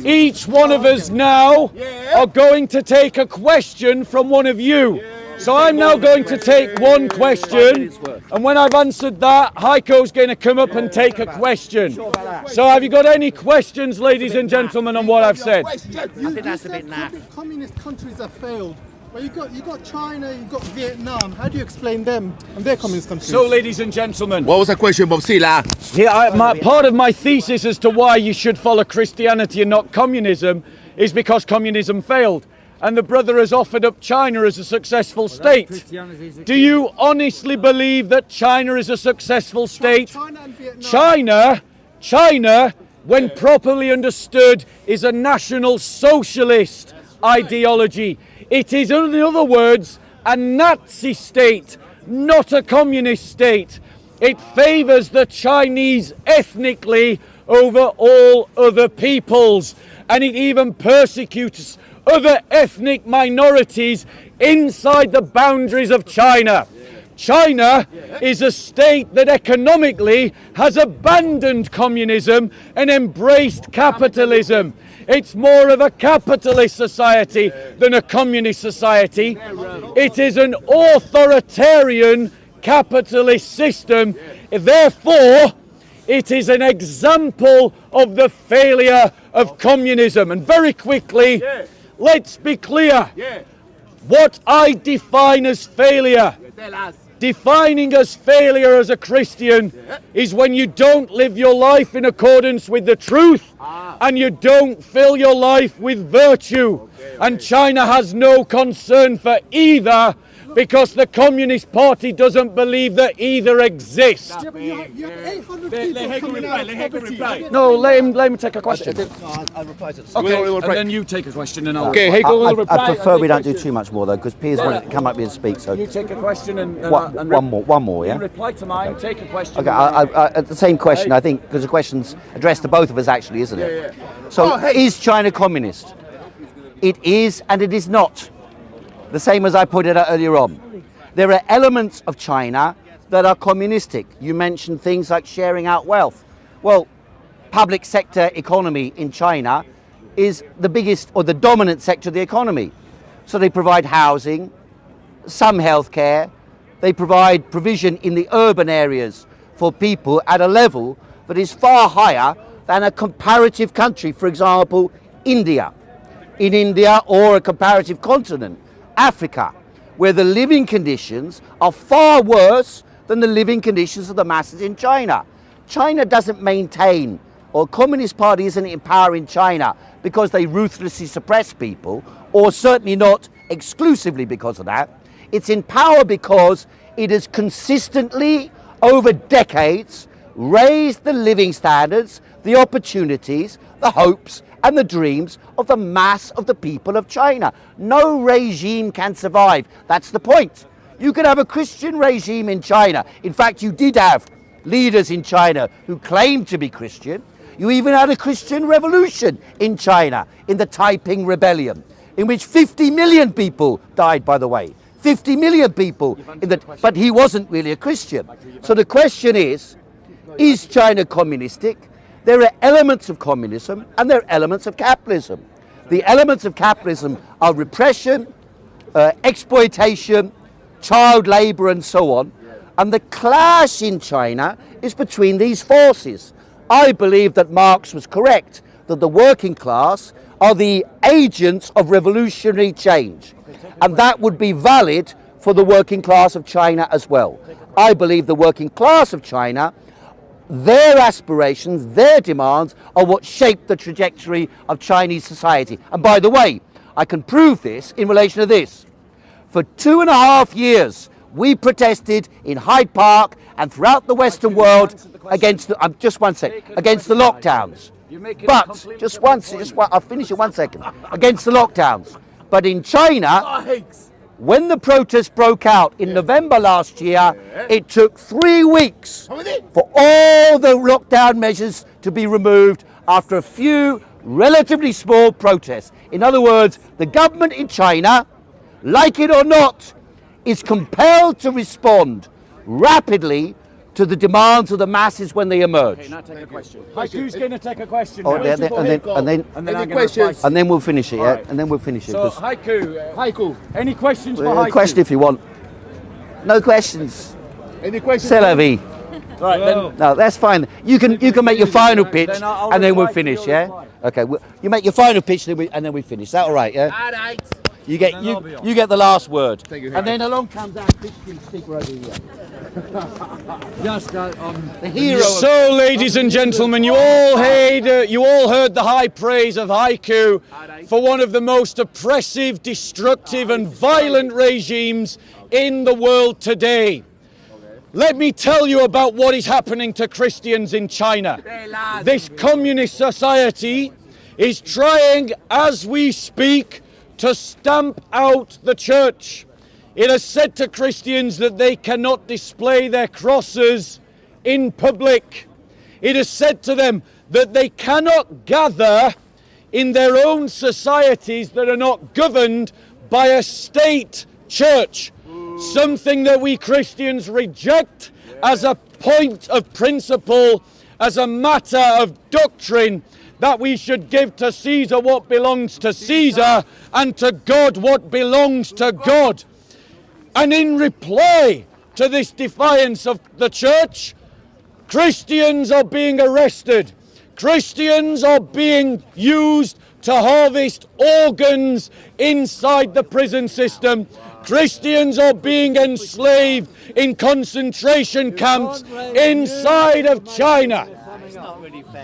each one of us now are going to take a question from one of you. So I'm now going to take one question, and when I've answered that, Heiko's going to come up and take a question. So have you got any questions, ladies and gentlemen, on what I've said? I think that's a bit naff. Communist countries have failed. Well, you got China, you got Vietnam. How do you explain them and their communist countries? So, ladies and gentlemen, What was the question, Bob Sila? part of my thesis as to why you should follow Christianity and not communism is because communism failed. And the brother has offered up China as a successful state. Do you honestly believe that China is a successful state? China and Vietnam. China, when properly understood, is a national socialist ideology. It is, in other words, a Nazi state, not a communist state. It favours the Chinese ethnically over all other peoples, and it even persecutes other ethnic minorities inside the boundaries of China. China is a state that economically has abandoned communism and embraced capitalism. It's more of a capitalist society than a communist society. It is an authoritarian capitalist system. Therefore, it is an example of the failure of communism. And very quickly, let's be clear. What I define as failure, defining as failure as a Christian, is when you don't live your life in accordance with the truth and you don't fill your life with virtue. And China has no concern for either, because the Communist Party doesn't believe that either exists. Yeah, but you have 800 people coming out of poverty. No, let him take a question. I'll reply to this. Okay, and then you take a question and I'll... Okay, Heiko will I prefer we don't do too much more though, because Piers won't come up here and speak. So You take a question and one more, you yeah. reply to mine, take a question. Okay, I the same question, I think, because the question's addressed to both of us actually, isn't it? So, is China communist? It is and it is not. The same as I pointed out earlier on. There are elements of China that are communistic. You mentioned things like sharing out wealth. Well, public sector economy in China is the biggest or the dominant sector of the economy. So they provide housing, some healthcare, They provide provision in the urban areas for people at a level that is far higher than a comparative country, for example, India. In India, or a comparative continent, Africa, where the living conditions are far worse than the living conditions of the masses in China. China doesn't maintain, or Communist Party isn't in power in China because they ruthlessly suppress people, or certainly not exclusively because of that. It's in power because it has consistently, over decades, raised the living standards, the opportunities, the hopes and the dreams of the mass of the people of China. No regime can survive. That's the point. You could have a Christian regime in China. In fact, you did have leaders in China who claimed to be Christian. You even had a Christian revolution in China, in the Taiping Rebellion, in which 50 million people died, by the way. 50 million people, but he wasn't really a Christian. So the question is China communistic? There are elements of communism and there are elements of capitalism. The elements of capitalism are repression, exploitation, child labour and so on. And the clash in China is between these forces. I believe that Marx was correct, that the working class are the agents of revolutionary change. And that would be valid for the working class of China as well. I believe the working class of China, their aspirations, their demands are what shape the trajectory of Chinese society. And by the way, I can prove this in relation to this. For 2.5 years, we protested in Hyde Park and throughout the Western world against the, against the lockdowns. But, I'll finish in 1 second. Against the lockdowns. But in China, when the protests broke out in November last year, it took 3 weeks for all the lockdown measures to be removed after a few relatively small protests. In other words, the government in China, like it or not, is compelled to respond rapidly to the demands of the masses when they emerge. Okay, now take a question. Who's going to take a question? Oh, now? and then we'll finish it, yeah? Right. And then we'll finish it. So, Haiku, any questions for Haiku? Question if you want. No questions. Any questions? C'est la vie. Right, then. No, that's fine. You can make your final pitch, I'll and then we'll reply to finish, your yeah? reply. Okay, you make your final pitch, and then we finish. Is that all right, yeah? All right. You get you get the last word. Thank you. And then along comes our Christian speaker over here. The hero. So, ladies and gentlemen, you all heard the high praise of Haiku for one of the most oppressive, destructive and violent regimes in the world today. Let me tell you about what is happening to Christians in China. This communist society is trying, as we speak, to stamp out the church. It has said to Christians that they cannot display their crosses in public. It has said to them that they cannot gather in their own societies that are not governed by a state church. Something that we Christians reject as a point of principle, as a matter of doctrine, that we should give to Caesar what belongs to Caesar and to God what belongs to God. And in reply to this defiance of the church, Christians are being arrested. Christians are being used to harvest organs inside the prison system. Christians are being enslaved in concentration camps inside of China.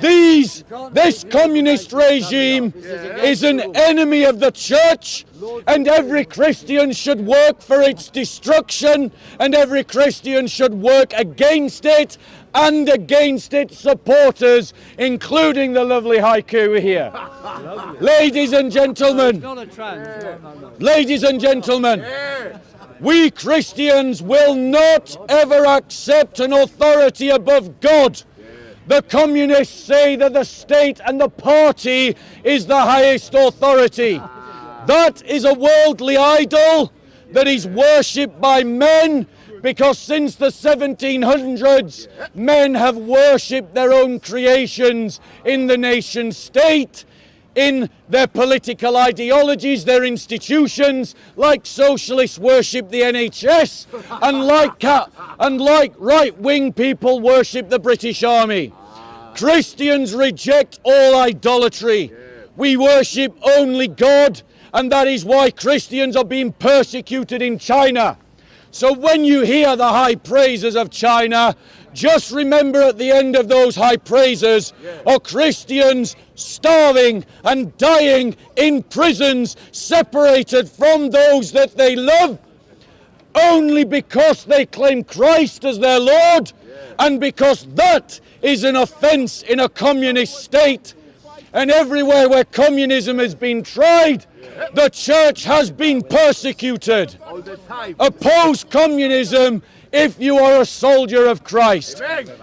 This communist regime is an enemy of the church, and every Christian should work for its destruction, and every Christian should work against it and against its supporters, including the lovely Haiku here. Ladies and gentlemen, we Christians will not ever accept an authority above God. The communists say that the state and the party is the highest authority. That is a worldly idol that is worshipped by men, because since the 1700s, men have worshipped their own creations in the nation state. in their political ideologies, their institutions, like socialists worship the NHS, and like right-wing people worship the British Army. Christians reject all idolatry. We worship only God, and that is why Christians are being persecuted in China. So when you hear the high praises of China, just remember at the end of those high praises are Christians starving and dying in prisons, separated from those that they love, only because they claim Christ as their Lord, and because that is an offence in a communist state. And everywhere where communism has been tried, the church has been persecuted. Oppose communism if you are a soldier of Christ.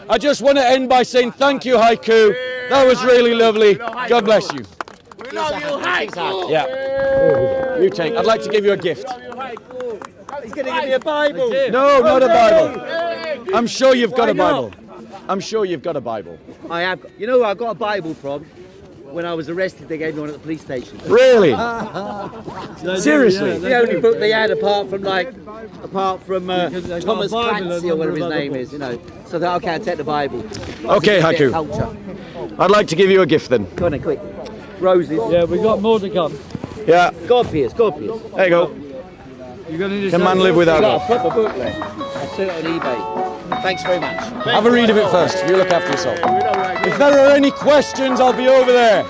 I just want to end by saying thank you, Haiku. That was really lovely. God bless you. We love you, Haiku. Yeah. You take. I'd like to give you a gift. He's going to give me a Bible. No, not a Bible. I'm sure you've got a Bible. I'm sure you've got a Bible. I have. You know where I got a Bible from? When I was arrested, they gave me one at the police station. Really? Seriously? The only book they had, apart from Thomas Clancy or whatever his name is, you know. So that okay, I'll take the Bible. Okay, Haiku. Culture. I'd like to give you a gift then. Go on then, quick. Roses. Yeah, we got more to come. Yeah. God Pierce, God Pierce. There you go. You're going to Can man live without I've got a God? proper booklet. I sent it on eBay. Thanks very much. Have a read of it first. You look after yourself. If there are any questions, I'll be over there.